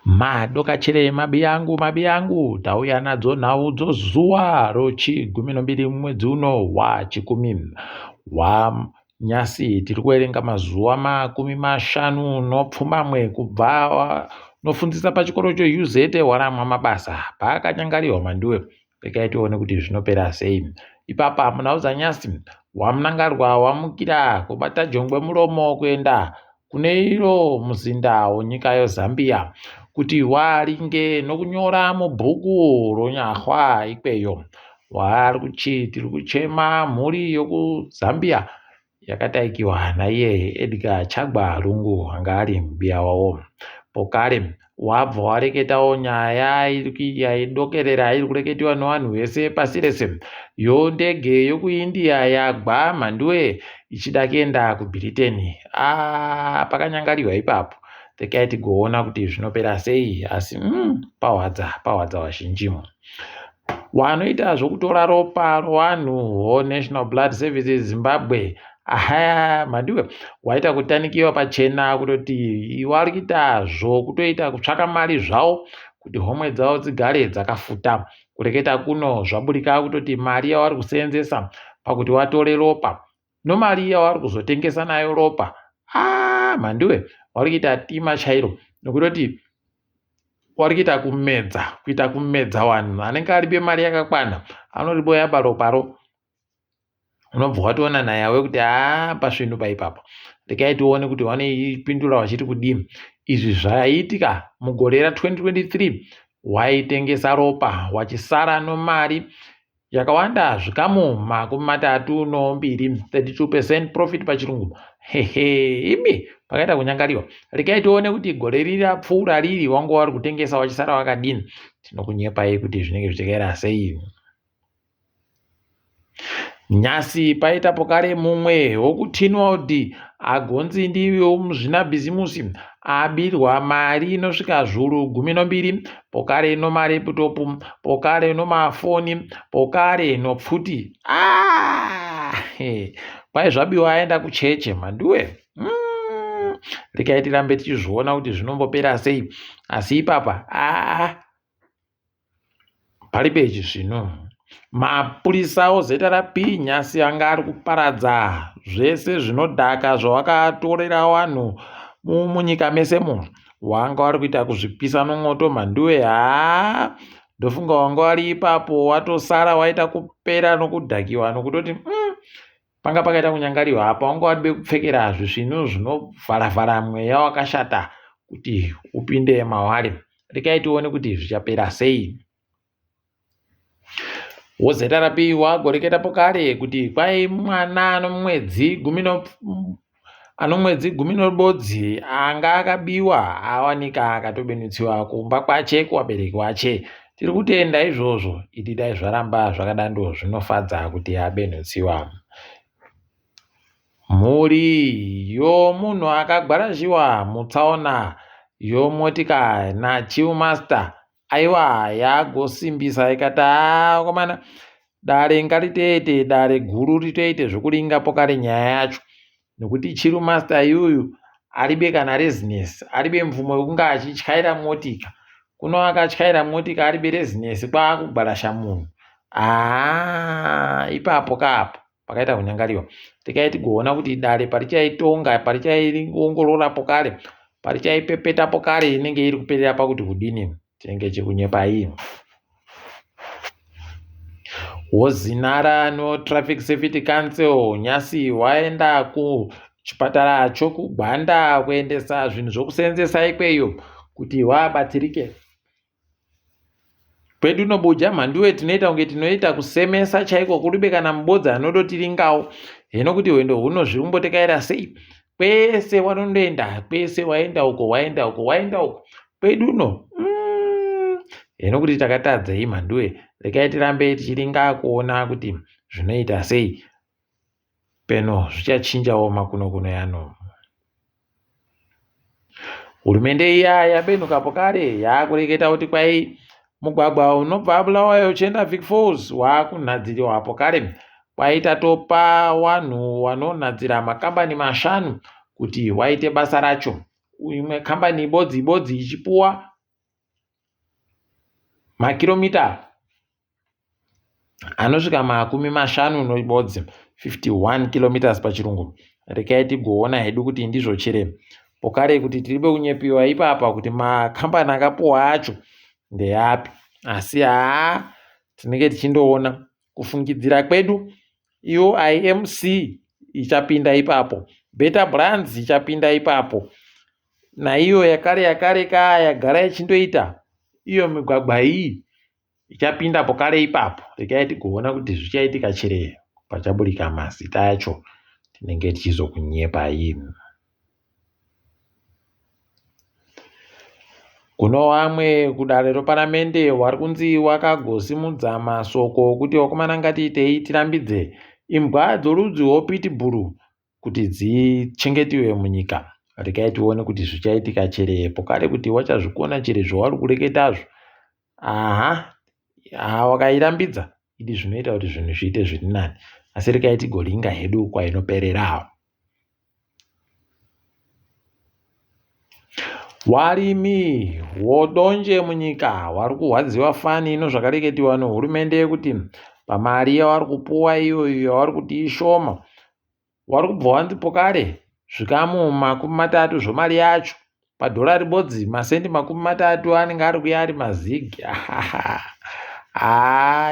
Madoka chere mabi yangu tauya nadzo nhau zuwa rochi12 mwedzi uno wachikumi wanyasi. Tiri kuerenga mazuva 50 kubva nofundisa pachikoro cheUZ waramwa mabasa pakanyangariwa manduwe. Rekai tione kuti zvinopera sei. Ipapa munauza nyasi wamunangarwa wamukira kubata jongwe muromo kuenda kune iro muzinda wenyika yeZambia kuti waringe nokunyora mubhuku ronyahwa ikweyo. Tiri kuchema mhuri yokuzambia yakataikiwa naiye Edgar Chagwa Lungu anga ari mubiya wavo. Pokare wabva wareketawo nyaya yaidokerera iri kureketiwa nevanhu vese pasi rese yondege yokuIndia yagwa mhanduwe ichida kuenda kuBritain. Pakanyangariwa ipapo. Rekai tigoona kuti zvinopera sei, asi pahwadza vazhinjimo. Wanoita zvokutora ropa rovanhu National Blood Services Zimbabwe mhandiwe waita kutanikiwa pachena kutoti vari kuita zvokutoita kutsvaka mari zvavo kuti homwe dzavo dzigare dzakafuta. Kureketa kuno zvaburika kutoti mari yavari kuseenzesa pakuti watore ropa nomari yavari kuzotengesa nayo ropa mhandiwe vari kuita tima chairo nokutoti vari kuita kumedza vanhu anenge aribe mari yakakwana anoriboya paroparo. Unobva watoona nhaya wekuti pasvinhu paipapa. Rekai tione kuti vanoipindura vachiti kudini. Izvi zvaiitika mugore ra2023 waitengesa ropa wachisara nomari yakawanda zvikamu 32, 32% profit pachirungu. Imi pakaita kunyangariwa. Rekai tione kuti gore riri rapfuura riri wangu vari kutengesa wachisara wakadini. Tinokunyepai kuti zvinenge zvichikaira sei. Nyasi paita pokare mumwe wokuTinwald agonzi ndiwo muzvinabhizimusi abirwa mari inosvika zviuru 12, pokare nomari putopu, pokare nomafoni, pokare nopfuti. Kwai zvabiwa aenda kucheche mhanduwe. Rekai tirambe tichizviona kuti zvinombopera sei, asi ipapa pari pechi zvino. Mapurisa ozeta rapi Nyasi anga ari kuparadza zvese zvinodhaka zvawakatorera vanhu munyika mese muno. Wanga wari kuita kuzvipisa nomwoto mhanduwe. Ndofunga wanga wari ipapo watosara waita kupera nokudhakiwa nokutoti panga pakaita kunyangariwa apa wanga waribe kupfekera zvinhu zvinovharavhara mweya wakashata kuti upinde mawari. Rekai tione kuti zvichapera sei. Wozeta rapi wagoreketa pokare kuti kwai mwana anomwedzi 10 anga akabiwa awanika akatobenutsiwa kumba kwache kuvabereki vache. Tiri kutenda izvozvo. Idi dai zvaramba zvakadando zvinofadza kuti abenutsiwa. Mhuri yomunhu akagwarazhiwa mutsaona yomotika naChief Master aiwa yagosimbisa ikati komana dare ngaritoite dare guru ritoite zvokuringa pokare nyaya yacho nekuti Chief Master yuyu aribe kana rezinesi, aribe mvumo yekunga achityaira motika. Kuno akatyaira motika aribe rezinesi kwakugwarasha munhu. Ipapo kapo pakaita kunyangariwa. Rekai tigoona kuti dare parichaitonga parichaiongorora pokare parichaipepeta pokare inenge iri kuperera pakuti kudini. Tinenge chikunyepai. Wozinara no-Traffic Safety Council Nyasi waenda kuchipatara chokugwanda kuendesa zvinhu zvokuseenzesa ikweyo kuti wabatsirike. Kwedu nobuja mhanduwe tinoita kunge tinoita kusemesa chaiko kuribe kana mubodzi anodotiringawo. Hino kuti wendo huno zvirikumbotokaira sei. Kwese wanondoenda, kwese waenda uko. Kwedu no hino kuti takatadzei mhanduwe. Rekai tirambe tichiringa kuona kuti zvinoita sei. Peno zvichachinjawo makuno yano. Hurumende iya yabenuka pokare yakureketa kuti kwai mugwagwa unobva Bulawayo uchienda Vic Falls wakunhadziriwa pokare. Kwaita topa wanhu wanonhadzira makambani 5 kuti waite basa racho. imwe kambani ibodzi ichipuwa makiromita anosvika 50 noibodzi 51 kilometers pachirungu. Rekai tigoona hedu kuti ndizvo chire pokare kuti tiribe kunyepiwa ipapa kuti makambani akapuwa acho ndeapi. Asi tinenge tichindoona kufungidzira kwedu iyo IMC ichapinda ipapo, Beta Brands ichapinda ipapo, naiyo yakare yagara ichindoita iyo migwagwa iyi ichapinda pokare ipapo. Rekai tigoona kuti zvichaitika chire pachaburika mazita acho, tinenge tichizokunyepai. Kuno vamwe kudare reparamende vari kunzi wakagosimudza masoko okuti wakomana ngatiitei tirambidze imbwa dzorudzi rwepitibhuru kuti dzichengetiwe munyika. Rekai tione kuti zvichaitika chire pokare kuti wachazvikona chire zvavari kureketazvo. Wakairambidza idi zvinoita kuti zvinhu zviite zviri nani, asi rekai tigoringa hedu kwainoperera. Varimi vodonje munyika vari kurwadziwa fani inozvakareketiwa nehurumende kuti pamari yavari kupuwa iyoyo yavari kuti ishoma, vari kubva vanzi pokare zvikamu 30 zvemari yacho padhora ribodzi masendi 30 anenge ari kuya ari mazigi.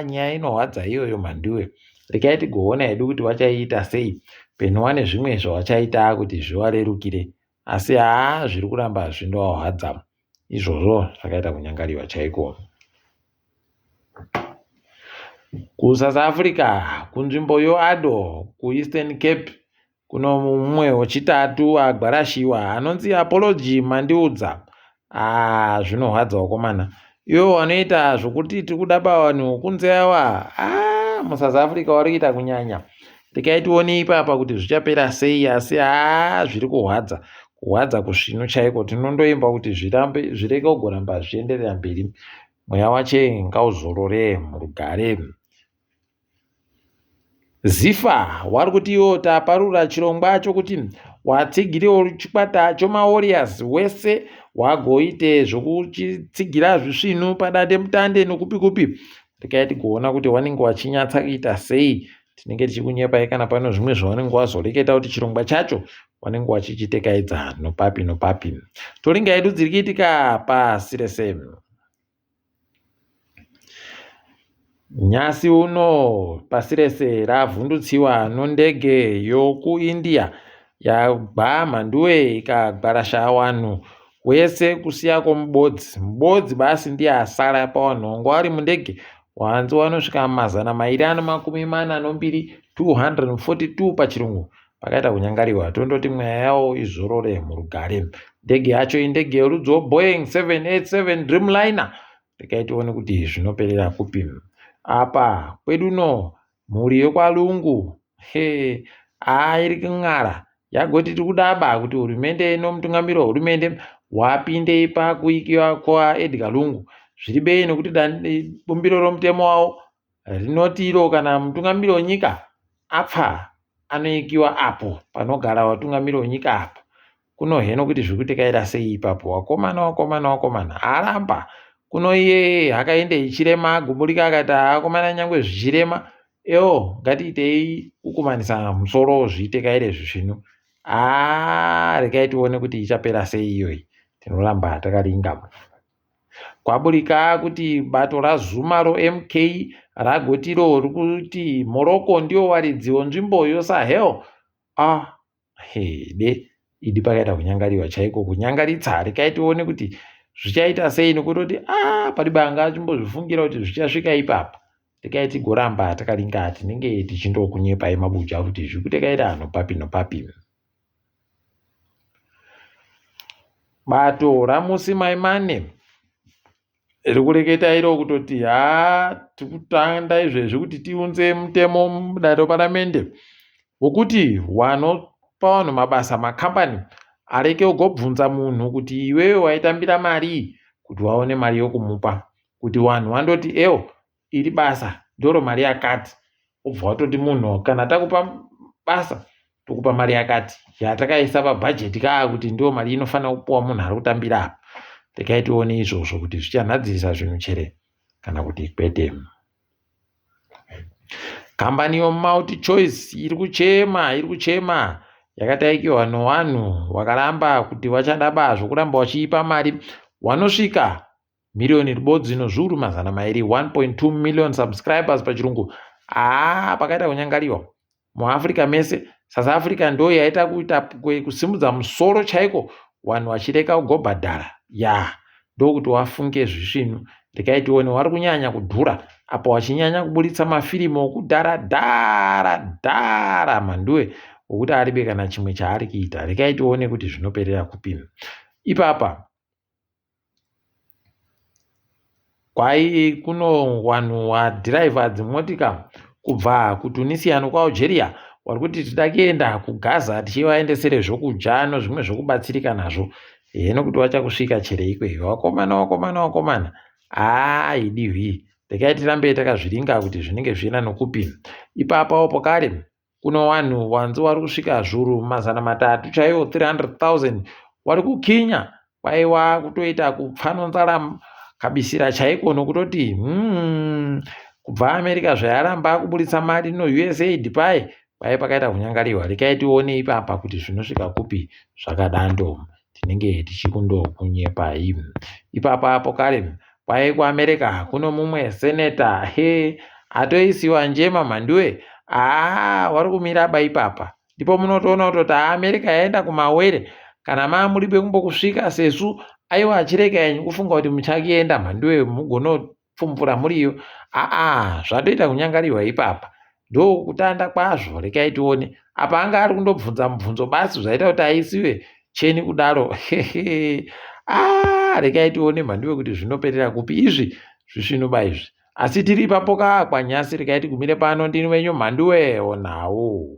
Nyaya inorwadza iyoyo mandiwe. Rekai tigoona hedu kuti vachaiita sei penhuwa nezvimwe zvavachaita kuti zvivarerukire, asi zviri kuramba zvindovarwadza. Izvozvo zvakaita kunyangariwa chaiko. KuSouth Africa kunzvimbo yoAddo kuEastern Cape kuno mumwe wechitatu agwarashiwa anonzi Apology Mandiudza. Zvinorwadza wakomana. Ivo vanoita zvokuti tiri kudaba vanhu kunze ava muSouth Africa vari kuita kunyanya. Rekai tione ipapa kuti zvichapera sei, asi zviri kurwadza kusvino chaiko. Tinondoimba kuti zvireke kugoramba zvienderera mberi, mweya wache ngauzorore murugare. Zifa wari kuti iwo taparura chirongwa chokuti watsigirewo chikwata chomawarriors wese wagoite zvokuchitsigira zvisvinu padande mutande nokupi. Rekai tigoona kuti wanenge wachinyatsa kuita sei. Tinenge tichikunyepai kana pano zvimwe zvawanenge wazoreketa kuti chirongwa chacho wanenge wachichitekaidza nopapi. Toringa hedu dziri kuitika pasi rese. Nyasi uno pasi rese ravhundutsiwa nondege yokuIndia yagwa manduwe ikagwarasha vanhu wese kusiyako mubodzi basi ndiye asara pavanhongo vari mundege wanzi wanosvika 242 242 pachirungu. Pakaita kunyangariwa, tondoti mweya yawo izorore murugare. Ndege yacho indege yorudzi rweBoeing 787 Dreamliner. Rekai tione kuti zvinoperera kupi. Apa kweduno mhuri yekwalungu iri kung'ara yagoti tiri kudaba kuti hurumende nomutungamiriri wehurumende wapinde ipa kuikiwa kwaEdgar Lungu. Zviri bei nekuti bumbiro romutemo wavo rinoti iro kana mutungamiriri wenyika apfa anoikiwa apo panogara vatungamiriri wenyika apo. Kuno heno kuti zviri kutekaira sei ipapo. Wakomana aramba kuno iye hakaende ichirema agumburika akati akomana nyangwe zvichirema ngatiitei kukumanisa musoro zviitekaire zvizvino. Rekai tione kuti ichapera sei iyoyi. Tinoramba takaringa. Kwaburika kuti bato raZuma roMK ragotiro rikuti Morocco ndio waridzi wenzvimbo yoSahel. Idi pakaita kunyangariwa chaiko, kunyangaritsa. Rekai tione kuti zvichaita sei nekutoti paribe anga achimbozvifungira kuti zvichasvika ipapa. Rekai tigoramba takaringa, tinenge tichindokunyepai mabuja kuti zviri kutekaira nopapi. Bato raMusi Maimane rikureketa iro kutoti tikutanda izvezvi kuti tiunze mutemo mudare reparamende wokuti wanopa vanhu mabasa makambani areke kugobvunza munhu kuti iwewe waitambira mari kuti waone mari yokumupa, kuti vanhu vandoti iri basa ndoro mari yakati, obva watoti munhu kana takupa basa tokupa mari yakati yatakaisa pabhajeti kuti ndiyo mari inofanira kupuwa munhu ari kutambira apa. Regai tione izvozvo kuti zvichanhadzisa zvinhu chere kana kuti kwete. Kambani yeMultiChoice iri kuchema yakataikiwa nevanhu vakaramba kuti vachada zvokuramba vachiipa mari vanosvika miriyoni ribodzi nezviuru 200, 1.2 million subscribers pachirungu. Pakaita kunyangariwa muAfrica mese. South Africa ndo yaita kusimudza musoro chaiko vanhu vachireka kugobhadhara ndokuti wafunge zvisvinu. Regai tione vari kunyanya kudhura apa wachinyanya kuburitsa mafirimu okudhara manduwe wokuti aribe kana chimwe chaari kuita. Regai tione kuti zvinoperera kupi. Ipapa kuno vanhu vadhiraivha dzimotika kubva kuTunisia nokwaAlgeria vari kuti tida kuenda kuGaza tichivaendesere zvokudya nezvimwe zvokubatsirika nazvo. Nokuti vachakusvika chere ikweyo. Vakomana idivi. Regai tirambe takazviringa kuti zvinenge zviina nokupi. Ipapawo pakare kuno vanhu vanzi vari kusvika zviuru 300 chaiwo 300,000 vari kukinya kwaiwa kutoita kupfanonzara kabisira chaiko nokutoti kubva America zvayaramba kuburitsa mari noUSAID pakaita kunyangariwa. Regai tione ipapa kuti zvinosvika kupi zvakadando. Tinenge tichikundokunyepa. Ipapa pokare kuAmerica kuno mumwe seneta atoisiwa njema manduwe vari kumira ipapa. Ndipo munotoona kuti America yaenda kumawere kana muribe kumbokusvika sesu aiwa achireka yenyu kufunga kuti muchakienda manduwe mugonopfumvura muriyo. Zvatoita kunyangariwa ipapa. Ndo kutanda kwazvo. Regai tione apa anga ari kundobvunza mubvunzo basi zvaita kuti aisiwe cheni kudaro. Regai tione manduwe kuti zvinoperera kupi izvi zvisvinuba izvi. Asi tiri ipapo kwanyasi. Regai tigumire pano. Ndini wenyu Mhanduwe Onhawu.